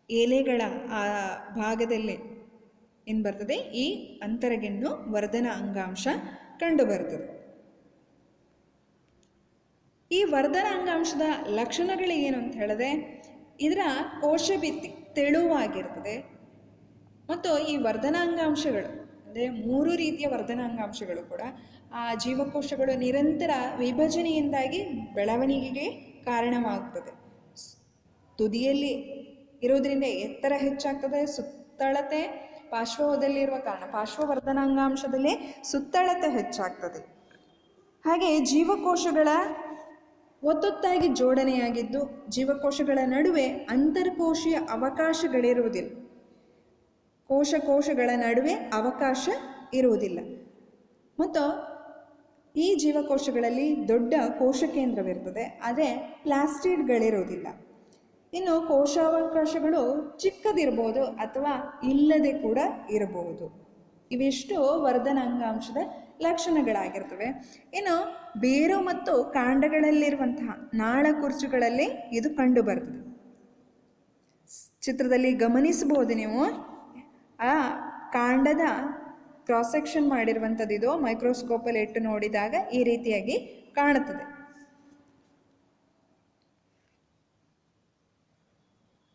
ಎಲೆಗಳ ಆ ಭಾಗದಲ್ಲಿ ಏನು ಬರ್ತದೆ, ಈ ಅಂತರಗೆಣ್ಣು ವರ್ಧನ ಅಂಗಾಂಶ ಕಂಡುಬರ್ತದೆ. ಈ ವರ್ಧನ ಅಂಗಾಂಶದ ಲಕ್ಷಣಗಳು ಏನು ಅಂತ ಹೇಳಿದ್ರೆ, ಇದರ ಕೋಶಭಿತ್ತಿ ತೆಳುವಾಗಿರ್ತದೆ ಮತ್ತು ಈ ವರ್ಧನಾಂಗಾಂಶಗಳು ಅಂದರೆ 3 ರೀತಿಯ ವರ್ಧನಾಂಗಾಂಶಗಳು ಕೂಡ ಆ ಜೀವಕೋಶಗಳು ನಿರಂತರ ವಿಭಜನೆಯಿಂದಾಗಿ ಬೆಳವಣಿಗೆಗೆ ಕಾರಣವಾಗ್ತದೆ. ತುದಿಯಲ್ಲಿ ಇರೋದ್ರಿಂದ ಎತ್ತರ ಹೆಚ್ಚಾಗ್ತದೆ, ಸುತ್ತಳತೆ ಪಾರ್ಶ್ವದಲ್ಲಿರುವ ಕಾರಣ ಪಾರ್ಶ್ವವರ್ಧನಾಂಗಾಂಶದಲ್ಲಿ ಸುತ್ತಳತೆ ಹೆಚ್ಚಾಗ್ತದೆ. ಹಾಗೆ ಜೀವಕೋಶಗಳ ಒತ್ತೊತ್ತಾಗಿ ಜೋಡಣೆಯಾಗಿದ್ದು ಜೀವಕೋಶಗಳ ನಡುವೆ ಅಂತರ್ಕೋಶೀಯ ಅವಕಾಶಗಳಿರುವುದಿಲ್ಲ. ಕೋಶಗಳ ನಡುವೆ ಅವಕಾಶ ಇರುವುದಿಲ್ಲ ಮತ್ತು ಈ ಜೀವಕೋಶಗಳಲ್ಲಿ ದೊಡ್ಡ ಕೋಶ ಕೇಂದ್ರವಿರ್ತದೆ, ಅದೇ ಪ್ಲಾಸ್ಟಿಡ್ಗಳಿರುವುದಿಲ್ಲ. ಇನ್ನು ಕೋಶಾವಕಾಶಗಳು ಚಿಕ್ಕದಿರ್ಬೋದು ಅಥವಾ ಇಲ್ಲದೆ ಕೂಡ ಇರಬಹುದು. ಇವೆಷ್ಟು ವರ್ಧನಾಂಗಾಂಶದ ಲಕ್ಷಣಗಳಾಗಿರ್ತವೆ. ಇನ್ನು ಬೇರು ಮತ್ತು ಕಾಂಡಗಳಲ್ಲಿರುವಂತಹ ನಾಳಕುರ್ಚುಗಳಲ್ಲಿ ಇದು ಕಂಡು ಬರ್ತದೆ. ಚಿತ್ರದಲ್ಲಿ ಗಮನಿಸಬಹುದು ನೀವು, ಆ ಕಾಂಡದ ಕ್ರಾಸ್ ಸೆಕ್ಷನ್ ಮಾಡಿರುವಂಥದ್ದು ಇದು ಮೈಕ್ರೋಸ್ಕೋಪಲ್ಲಿ ಇಟ್ಟು ನೋಡಿದಾಗ ಈ ರೀತಿಯಾಗಿ ಕಾಣುತ್ತದೆ.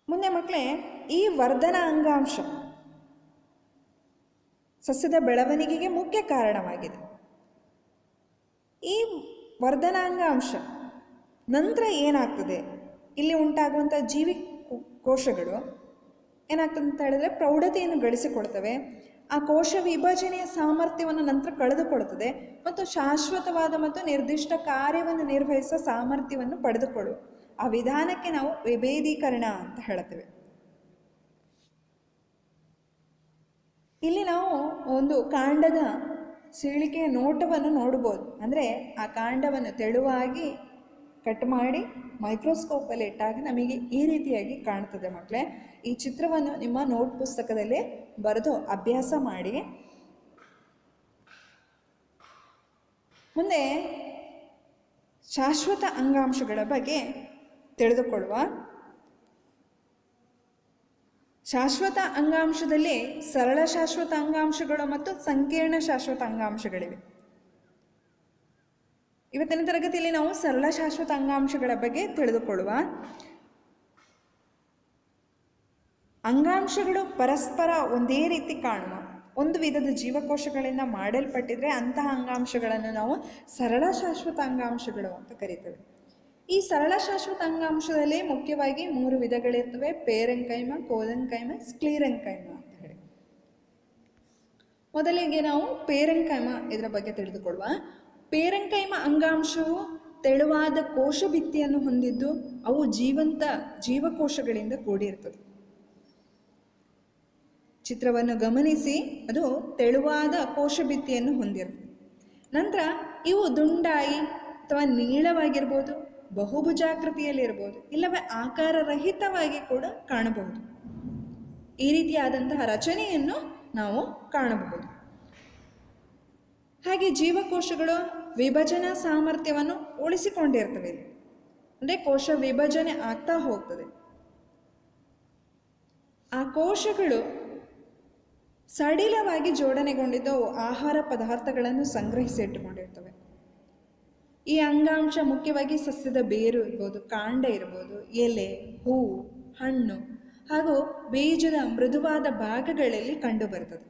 ಮುಂದೆ ಮಕ್ಕಳೇ, ಈ ವರ್ಧನ ಅಂಗಾಂಶ ಸಸ್ಯದ ಬೆಳವಣಿಗೆಗೆ ಮುಖ್ಯ ಕಾರಣವಾಗಿದೆ. ಈ ವರ್ಧನಾಂಗಾಂಶ ನಂತರ ಏನಾಗ್ತದೆ, ಇಲ್ಲಿ ಉಂಟಾಗುವಂಥ ಜೀವಿ ಕೋಶಗಳು ಏನಾಗ್ತದೆ ಅಂತ ಹೇಳಿದ್ರೆ ಪ್ರೌಢತೆಯನ್ನು ಗಳಿಸಿಕೊಡ್ತವೆ. ಆ ಕೋಶ ವಿಭಜನೆಯ ಸಾಮರ್ಥ್ಯವನ್ನು ನಂತರ ಕಳೆದುಕೊಳ್ತದೆ ಮತ್ತು ಶಾಶ್ವತವಾದ ಮತ್ತು ನಿರ್ದಿಷ್ಟ ಕಾರ್ಯವನ್ನು ನಿರ್ವಹಿಸುವ ಸಾಮರ್ಥ್ಯವನ್ನು ಪಡೆದುಕೊಳ್ಳುವ ಆ ವಿಧಾನಕ್ಕೆ ನಾವು ವಿಭೇದೀಕರಣ ಅಂತ ಹೇಳ್ತೇವೆ. ಇಲ್ಲಿ ನಾವು ಒಂದು ಕಾಂಡದ ಸೀಳಿಕೆಯ ನೋಟವನ್ನು ನೋಡ್ಬೋದು. ಅಂದರೆ ಆ ಕಾಂಡವನ್ನು ತೆಳುವಾಗಿ ಕಟ್ ಮಾಡಿ ಮೈಕ್ರೋಸ್ಕೋಪಲ್ಲಿ ಇಟ್ಟಾಗ ನಮಗೆ ಈ ರೀತಿಯಾಗಿ ಕಾಣ್ತದೆ. ಮಕ್ಕಳೇ, ಈ ಚಿತ್ರವನ್ನು ನಿಮ್ಮ ನೋಟ್ ಪುಸ್ತಕದಲ್ಲಿ ಬರೆದು ಅಭ್ಯಾಸ ಮಾಡಿ. ಮುಂದೆ ಶಾಶ್ವತ ಅಂಗಾಂಶಗಳ ಬಗ್ಗೆ ತಿಳಿದುಕೊಳ್ಳುವ. ಶಾಶ್ವತ ಅಂಗಾಂಶದಲ್ಲಿ ಸರಳ ಶಾಶ್ವತ ಅಂಗಾಂಶಗಳು ಮತ್ತು ಸಂಕೀರ್ಣ ಶಾಶ್ವತ ಅಂಗಾಂಶಗಳಿವೆ. ಇವತ್ತಿನ ತರಗತಿಯಲ್ಲಿ ನಾವು ಸರಳ ಶಾಶ್ವತ ಅಂಗಾಂಶಗಳ ಬಗ್ಗೆ ತಿಳಿದುಕೊಳ್ಳುವ. ಅಂಗಾಂಶಗಳು ಪರಸ್ಪರ ಒಂದೇ ರೀತಿ ಕಾಣುವ ಒಂದು ವಿಧದ ಜೀವಕೋಶಗಳಿಂದ ಮಾಡಲ್ಪಟ್ಟಿದ್ರೆ ಅಂತಹ ಅಂಗಾಂಶಗಳನ್ನು ನಾವು ಸರಳ ಶಾಶ್ವತ ಅಂಗಾಂಶಗಳು ಅಂತ ಕರೀತೇವೆ. ಈ ಸರಳ ಶಾಶ್ವತ ಅಂಗಾಂಶದಲ್ಲಿ ಮುಖ್ಯವಾಗಿ 3 ವಿಧಗಳಿರ್ತವೆ: ಪೇರೆಂಕೈಮ, ಕೋಲೆಂಕೈಮ, ಸ್ಕ್ಲೀರೆಂಕೈಮ ಅಂತ ಹೇಳಿ. ಮೊದಲಿಗೆ ನಾವು ಪೇರೆಂಕೈಮ ಇದರ ಬಗ್ಗೆ ತಿಳಿದುಕೊಳ್ಳುವ. ಪೇರೆಂಕೈಮ ಅಂಗಾಂಶವು ತೆಳುವಾದ ಕೋಶ ಭಿತ್ತಿಯನ್ನು ಹೊಂದಿದ್ದು ಅವು ಜೀವಂತ ಜೀವಕೋಶಗಳಿಂದ ಕೂಡಿರ್ತದೆ. ಚಿತ್ರವನ್ನು ಗಮನಿಸಿ, ಅದು ತೆಳುವಾದ ಕೋಶ ಭಿತ್ತಿಯನ್ನು ಹೊಂದಿರ್ತದೆ. ನಂತರ ಇವು ದುಂಡಾಯಿ ಅಥವಾ ನೀಳವಾಗಿರ್ಬೋದು, ಬಹುಭುಜಾಕೃತಿಯಲ್ಲಿರ್ಬೋದು, ಇಲ್ಲವೇ ಆಕಾರರಹಿತವಾಗಿ ಕೂಡ ಕಾಣಬಹುದು. ಈ ರೀತಿಯಾದಂತಹ ರಚನೆಯನ್ನು ನಾವು ಕಾಣಬಹುದು. ಹಾಗೆ ಜೀವಕೋಶಗಳು ವಿಭಜನಾ ಸಾಮರ್ಥ್ಯವನ್ನು ಉಳಿಸಿಕೊಂಡಿರ್ತವೆ. ಅಂದರೆ ಕೋಶ ವಿಭಜನೆ ಆಗ್ತಾ ಹೋಗ್ತದೆ. ಆ ಕೋಶಗಳು ಸಡಿಲವಾಗಿ ಜೋಡಣೆಗೊಂಡಿದ್ದು ಆಹಾರ ಪದಾರ್ಥಗಳನ್ನು ಸಂಗ್ರಹಿಸಿಟ್ಟುಕೊಂಡಿರ್ತವೆ. ಈ ಅಂಗಾಂಶ ಮುಖ್ಯವಾಗಿ ಸಸ್ಯದ ಬೇರು ಇರ್ಬೋದು, ಕಾಂಡ ಇರ್ಬೋದು, ಎಲೆ, ಹೂವು, ಹಣ್ಣು ಹಾಗೂ ಬೀಜದ ಮೃದುವಾದ ಭಾಗಗಳಲ್ಲಿ ಕಂಡುಬರ್ತದೆ.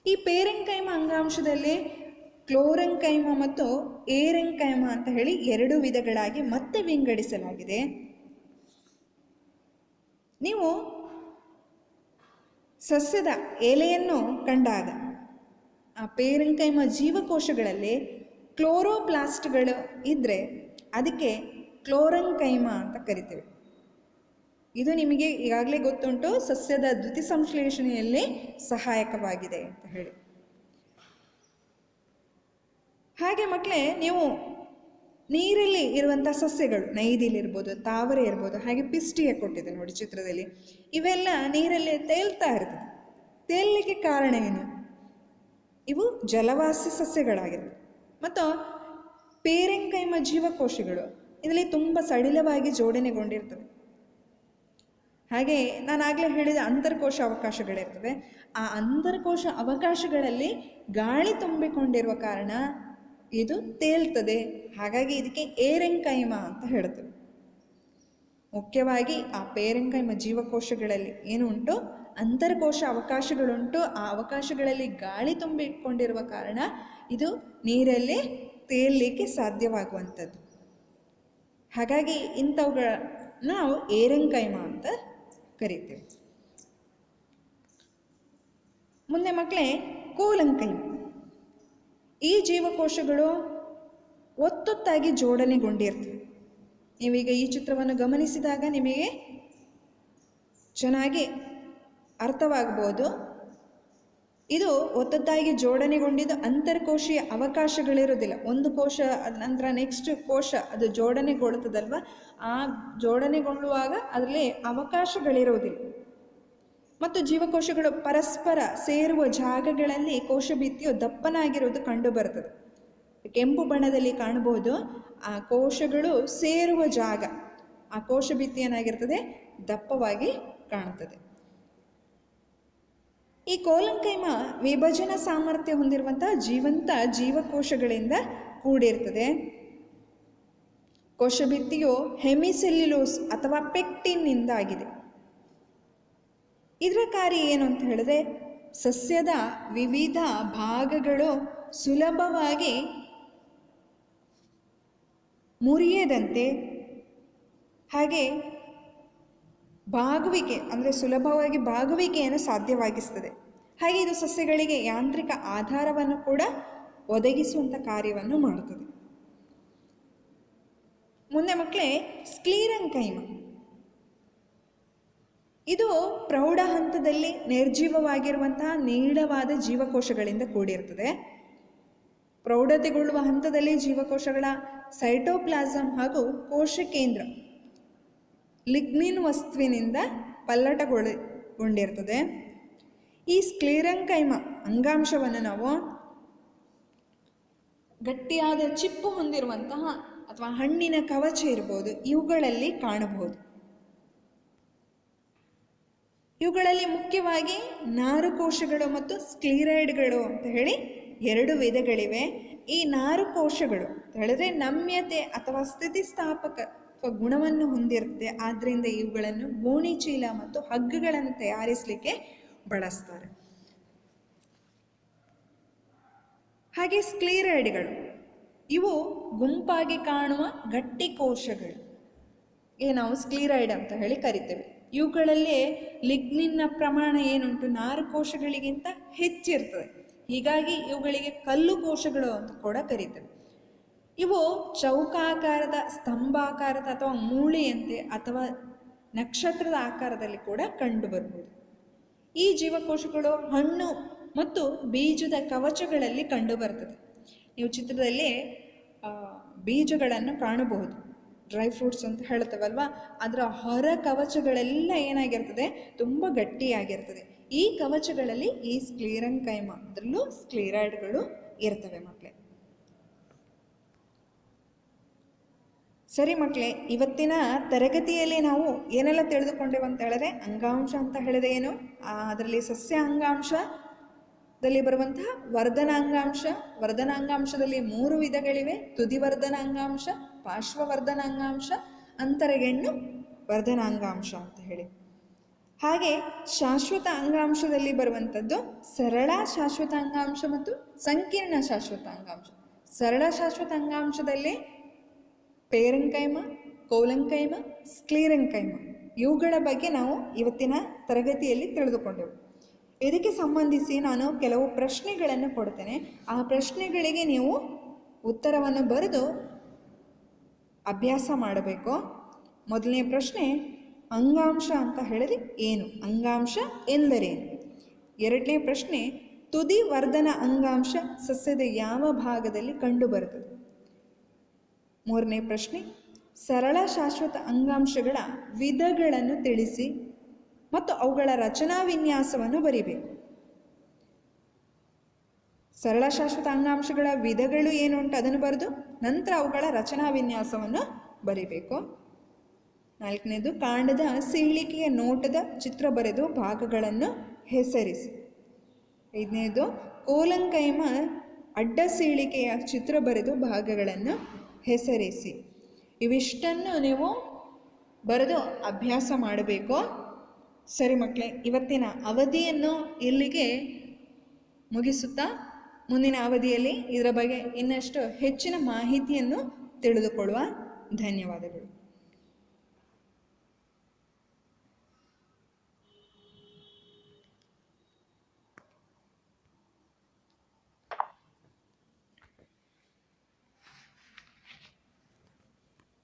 ಈ ಪೇರೆಂಕೈಮ ಅಂಗಾಂಶದಲ್ಲಿ ಕ್ಲೋರೆಂಕೈಮ ಮತ್ತು ಏರೆಂಕೈಮ ಅಂತ ಹೇಳಿ 2 ವಿಧಗಳಾಗಿ ಮತ್ತೆ ವಿಂಗಡಿಸಲಾಗಿದೆ. ನೀವು ಸಸ್ಯದ ಎಲೆಯನ್ನು ಕಂಡಾಗ ಆ ಪೇರೆಂಕೈಮ ಜೀವಕೋಶಗಳಲ್ಲಿ ಕ್ಲೋರೋಪ್ಲಾಸ್ಟ್ಗಳು ಇದ್ದರೆ ಅದಕ್ಕೆ ಕ್ಲೋರೆಂಕೈಮ ಅಂತ ಕರಿತೇವೆ. ಇದು ನಿಮಗೆ ಈಗಾಗಲೇ ಗೊತ್ತುಂಟು, ಸಸ್ಯದ ದ್ಯುತಿಸಂಶ್ಲೇಷಣೆಯಲ್ಲಿ ಸಹಾಯಕವಾಗಿದೆ ಅಂತ ಹೇಳಿ. ಹಾಗೆ ಮಕ್ಕಳೇ, ನೀವು ನೀರಲ್ಲಿ ಇರುವಂಥ ಸಸ್ಯಗಳು, ನೈದಿಲಿರ್ಬೋದು, ತಾವರೆ ಇರ್ಬೋದು, ಹಾಗೆ ಪಿಸ್ಟಿಯ ಕೊಟ್ಟಿದೆ ನೋಡಿ ಚಿತ್ರದಲ್ಲಿ, ಇವೆಲ್ಲ ನೀರಲ್ಲಿ ತೇಲ್ತಾ ಇರ್ತದೆ. ತೇಲಲಿಕ್ಕೆ ಕಾರಣ ಏನು? ಇವು ಜಲವಾಸಿ ಸಸ್ಯಗಳಾಗಿರ್ತವೆ. ಮತ್ತು ಪೇರೆಂಕೈಮ ಜೀವಕೋಶಗಳು ಇದರಲ್ಲಿ ತುಂಬ ಸಡಿಲವಾಗಿ ಜೋಡಣೆಗೊಂಡಿರ್ತವೆ. ಹಾಗೆ ನಾನು ಆಗಲೇ ಹೇಳಿದ ಅಂತರ್ಕೋಶ ಅವಕಾಶಗಳಿರ್ತವೆ. ಆ ಅಂತರ್ಕೋಶ ಅವಕಾಶಗಳಲ್ಲಿ ಗಾಳಿ ತುಂಬಿಕೊಂಡಿರುವ ಕಾರಣ ಇದು ತೇಲ್ತದೆ. ಹಾಗಾಗಿ ಇದಕ್ಕೆ ಏರೆಂಕೈಮ ಅಂತ ಹೇಳ್ತೇವೆ. ಮುಖ್ಯವಾಗಿ ಆ ಪೇರೆಂಕೈಮ ಜೀವಕೋಶಗಳಲ್ಲಿ ಏನು ಉಂಟು, ಅಂತರ್ಕೋಶ ಅವಕಾಶಗಳುಂಟು. ಆ ಅವಕಾಶಗಳಲ್ಲಿ ಗಾಳಿ ತುಂಬಿಕೊಂಡಿರುವ ಕಾರಣ ಇದು ನೀರಲ್ಲಿ ತೇಲಲಿಕ್ಕೆ ಸಾಧ್ಯವಾಗುವಂಥದ್ದು. ಹಾಗಾಗಿ ಇಂಥವುಗಳನ್ನ ನಾವು ಏರೆಂಕೈಮ ಅಂತ ಕರಿತೇವೆ. ಮುಂದೆ ಮಕ್ಕಳೇ ಕೋಲಂಕೈಮ. ಈ ಜೀವಕೋಶಗಳು ಒತ್ತೊತ್ತಾಗಿ ಜೋಡಣೆಗೊಂಡಿರ್ತವೆ. ನೀವೀಗ ಈ ಚಿತ್ರವನ್ನು ಗಮನಿಸಿದಾಗ ನಿಮಗೆ ಚೆನ್ನಾಗಿ ಅರ್ಥವಾಗ್ಬೋದು. ಇದು ಒತ್ತೊತ್ತಾಗಿ ಜೋಡಣೆಗೊಂಡಿದ್ದು ಅಂತರ್ಕೋಶೀಯ ಅವಕಾಶಗಳಿರೋದಿಲ್ಲ. ಒಂದು ಕೋಶ ಅದ ನಂತರ ನೆಕ್ಸ್ಟ್ ಕೋಶ ಅದು ಜೋಡಣೆಗೊಳ್ತದಲ್ವ, ಆ ಜೋಡಣೆಗೊಳ್ಳುವಾಗ ಅದರಲ್ಲಿ ಅವಕಾಶಗಳಿರೋದಿಲ್ಲ. ಮತ್ತು ಜೀವಕೋಶಗಳು ಪರಸ್ಪರ ಸೇರುವ ಜಾಗಗಳಲ್ಲಿ ಕೋಶಭಿತ್ತಿಯು ದಪ್ಪನಾಗಿರುವುದು ಕಂಡುಬರುತ್ತದೆ. ಕೆಂಪು ಬಣ್ಣದಲ್ಲಿ ಕಾಣಬಹುದು. ಆ ಕೋಶಗಳು ಸೇರುವ ಜಾಗ, ಆ ಕೋಶಭಿತ್ತಿ ಏನಾಗಿರ್ತದೆ, ದಪ್ಪವಾಗಿ ಕಾಣುತ್ತದೆ. ಈ ಕೋಲಂಕೈಮ ವಿಭಜನಾ ಸಾಮರ್ಥ್ಯ ಹೊಂದಿರುವಂತಹ ಜೀವಂತ ಜೀವಕೋಶಗಳಿಂದ ಕೂಡಿರ್ತದೆ. ಕೋಶಭಿತ್ತಿಯು ಹೆಮಿಸೆಲ್ಯುಲೋಸ್ ಅಥವಾ ಪೆಕ್ಟಿನ್ನಿಂದ ಆಗಿದೆ. ಇದರ ಕಾರ್ಯ ಏನು ಅಂತ ಹೇಳಿದ್ರೆ, ಸಸ್ಯದ ವಿವಿಧ ಭಾಗಗಳು ಸುಲಭವಾಗಿ ಮುರಿಯದಂತೆ, ಹಾಗೆ ಬಾಗುವಿಕೆ ಅಂದರೆ ಸುಲಭವಾಗಿ ಬಾಗುವಿಕೆಯನ್ನು ಸಾಧ್ಯವಾಗಿಸ್ತದೆ. ಹಾಗೆ ಇದು ಸಸ್ಯಗಳಿಗೆ ಯಾಂತ್ರಿಕ ಆಧಾರವನ್ನು ಕೂಡ ಒದಗಿಸುವಂಥ ಕಾರ್ಯವನ್ನು ಮಾಡುತ್ತದೆ. ಮುಂದೆ ಮಕ್ಕಳೇ ಸ್ಕ್ಲೀರೆಂಕೈಮ. ಇದು ಪ್ರೌಢ ಹಂತದಲ್ಲಿ ನಿರ್ಜೀವವಾಗಿರುವಂತಹ ನೀಳವಾದ ಜೀವಕೋಶಗಳಿಂದ ಕೂಡಿರ್ತದೆ. ಪ್ರೌಢತೆಗೊಳ್ಳುವ ಹಂತದಲ್ಲಿ ಜೀವಕೋಶಗಳ ಸೈಟೋಪ್ಲಾಸಂ ಹಾಗೂ ಕೋಶ ಕೇಂದ್ರ ಲಿಗ್ನಿನ್ ವಸ್ತುವಿನಿಂದ ಪಲ್ಲಟಗೊಂಡಿರ್ತದೆ. ಈ ಸ್ಕ್ಲೀರೆಂಕೈಮ ಅಂಗಾಂಶವನ್ನು ನಾವು ಗಟ್ಟಿಯಾದ ಚಿಪ್ಪು ಹೊಂದಿರುವಂತಹ ಅಥವಾ ಹಣ್ಣಿನ ಕವಚ ಇರ್ಬೋದು, ಇವುಗಳಲ್ಲಿ ಕಾಣಬಹುದು. ಇವುಗಳಲ್ಲಿ ಮುಖ್ಯವಾಗಿ ನಾರುಕೋಶಗಳು ಮತ್ತು ಸ್ಕ್ಲೀರೈಡ್ಗಳು ಅಂತ ಹೇಳಿ ಎರಡು ವಿಧಗಳಿವೆ. ಈ ನಾರುಕೋಶಗಳು ಹೇಳಿದ್ರೆ ನಮ್ಯತೆ ಅಥವಾ ಸ್ಥಿತಿಸ್ಥಾಪಕ ಗುಣವನ್ನು ಹೊಂದಿರುತ್ತೆ. ಆದ್ದರಿಂದ ಇವುಗಳನ್ನು ಗೋಣಿಚೀಲ ಮತ್ತು ಹಗ್ಗಗಳನ್ನು ತಯಾರಿಸಲಿಕ್ಕೆ ಬಳಸ್ತಾರೆ. ಹಾಗೆ ಸ್ಕ್ಲೀರೈಡ್ಗಳು ಇವು ಗುಂಪಾಗಿ ಕಾಣುವ ಗಟ್ಟಿ ಕೋಶಗಳು, ನಾವು ಸ್ಕ್ಲೀರೈಡ್ ಅಂತ ಹೇಳಿ ಕರಿತೇವೆ. ಇವುಗಳಲ್ಲಿ ಲಿಗ್ನಿನ್ನ ಪ್ರಮಾಣ ಏನುಂಟು ನಾರುಕೋಶಗಳಿಗಿಂತ ಹೆಚ್ಚಿರ್ತದೆ. ಹೀಗಾಗಿ ಇವುಗಳಿಗೆ ಕಲ್ಲು ಕೋಶಗಳು ಅಂತ ಕೂಡ ಕರೀತೇವೆ. ಇವು ಚೌಕಾಕಾರದ, ಸ್ತಂಭಾಕಾರದ ಅಥವಾ ಮೂಳೆಯಂತೆ ಅಥವಾ ನಕ್ಷತ್ರದ ಆಕಾರದಲ್ಲಿ ಕೂಡ ಕಂಡುಬರ್ಬೋದು. ಈ ಜೀವಕೋಶಗಳು ಹಣ್ಣು ಮತ್ತು ಬೀಜದ ಕವಚಗಳಲ್ಲಿ ಕಂಡುಬರ್ತದೆ. ನೀವು ಚಿತ್ರದಲ್ಲಿ ಬೀಜಗಳನ್ನು ಕಾಣಬಹುದು, ಡ್ರೈ ಫ್ರೂಟ್ಸ್ ಅಂತ ಹೇಳ್ತೇವಲ್ವ, ಅದರ ಹೊರ ಕವಚಗಳೆಲ್ಲ ಏನಾಗಿರ್ತದೆ, ತುಂಬ ಗಟ್ಟಿಯಾಗಿರ್ತದೆ. ಈ ಕವಚಗಳಲ್ಲಿ ಈ ಸ್ಕ್ಲೀರೆಂಕೈಮ, ಅದರಲ್ಲೂ ಸ್ಕ್ಲೀರೈಡ್ಗಳು ಇರ್ತವೆ ಮಕ್ಕಳೇ. ಸರಿ ಮಕ್ಕಳೇ, ಇವತ್ತಿನ ತರಗತಿಯಲ್ಲಿ ನಾವು ಏನೆಲ್ಲ ತಿಳಿದುಕೊಂಡೇವು ಅಂತ ಹೇಳಿದ್ರೆ, ಅಂಗಾಂಶ ಅಂತ ಹೇಳಿದ್ರೆ ಏನು, ಅದರಲ್ಲಿ ಸಸ್ಯ ಅಂಗಾಂಶದಲ್ಲಿ ಬರುವಂತಹ ವರ್ಧನಾಂಗಾಂಶದಲ್ಲಿ 3 ವಿಧಗಳಿವೆ. ತುದಿ ವರ್ಧನಾಂಗಾಂಶ, ಪಾರ್ಶ್ವವರ್ಧನಾಂಗಾಂಶ, ಅಂತರಗೆಣ್ಣು ವರ್ಧನಾಂಗಾಂಶ ಅಂತ ಹೇಳಿ. ಹಾಗೆ ಶಾಶ್ವತ ಅಂಗಾಂಶದಲ್ಲಿ ಬರುವಂಥದ್ದು ಸರಳ ಶಾಶ್ವತ ಅಂಗಾಂಶ ಮತ್ತು ಸಂಕೀರ್ಣ ಶಾಶ್ವತ ಅಂಗಾಂಶ. ಸರಳ ಶಾಶ್ವತ ಅಂಗಾಂಶದಲ್ಲಿ ಪೇರೆಂಕೈಮ, ಕೋಲಂಕೈಮ, ಸ್ಕ್ಲೀರೆಂಕೈಮ ಇವುಗಳ ಬಗ್ಗೆ ನಾವು ಇವತ್ತಿನ ತರಗತಿಯಲ್ಲಿ ತಿಳಿದುಕೊಂಡೆವು. ಇದಕ್ಕೆ ಸಂಬಂಧಿಸಿ ನಾನು ಕೆಲವು ಪ್ರಶ್ನೆಗಳನ್ನು ಕೊಡ್ತೇನೆ. ಆ ಪ್ರಶ್ನೆಗಳಿಗೆ ನೀವು ಉತ್ತರವನ್ನು ಬರೆದು ಅಭ್ಯಾಸ ಮಾಡಬೇಕು. ಮೊದಲನೇ ಪ್ರಶ್ನೆ, ಅಂಗಾಂಶ ಅಂತ ಹೇಳಿದ್ರೆ ಏನು, ಅಂಗಾಂಶ ಎಂದರೇನು? ಎರಡನೇ ಪ್ರಶ್ನೆ, ತುದಿ ವರ್ಧನ ಅಂಗಾಂಶ ಸಸ್ಯದ ಯಾವ ಭಾಗದಲ್ಲಿ ಕಂಡುಬರುತ್ತದೆ? ಮೂರನೇ ಪ್ರಶ್ನೆ, ಸರಳ ಶಾಶ್ವತ ಅಂಗಾಂಶಗಳ ವಿಧಗಳನ್ನು ತಿಳಿಸಿ ಮತ್ತು ಅವುಗಳ ರಚನಾ ವಿನ್ಯಾಸವನ್ನು ಬರಿಬೇಕು. ಸರಳ ಶಾಶ್ವತ ಅಂಗಾಂಶಗಳ ವಿಧಗಳು ಏನು ಉಂಟು ಅದನ್ನು ಬರೆದು ನಂತರ ಅವುಗಳ ರಚನಾ ವಿನ್ಯಾಸವನ್ನು ಬರಿಬೇಕು. ನಾಲ್ಕನೇದು, ಕಾಂಡದ ಸೀಳಿಕೆಯ ನೋಟದ ಚಿತ್ರ ಬರೆದು ಭಾಗಗಳನ್ನು ಹೆಸರಿಸಿ. ಐದನೇದು, ಕೋಲಂಕೈಮ ಅಡ್ಡ ಸೀಳಿಕೆಯ ಚಿತ್ರ ಬರೆದು ಭಾಗಗಳನ್ನು ಹೆಸರಿಸಿ. ಇವಿಷ್ಟನ್ನು ನೀವು ಬರೆದು ಅಭ್ಯಾಸ ಮಾಡಬೇಕು. ಸರಿ ಮಕ್ಕಳೇ, ಇವತ್ತಿನ ಅವಧಿಯನ್ನು ಇಲ್ಲಿಗೆ ಮುಗಿಸುತ್ತಾ ಮುಂದಿನ ಅವಧಿಯಲ್ಲಿ ಇದರ ಬಗ್ಗೆ ಇನ್ನಷ್ಟು ಹೆಚ್ಚಿನ ಮಾಹಿತಿಯನ್ನು ತಿಳಿದುಕೊಳ್ಳುವ. ಧನ್ಯವಾದಗಳು.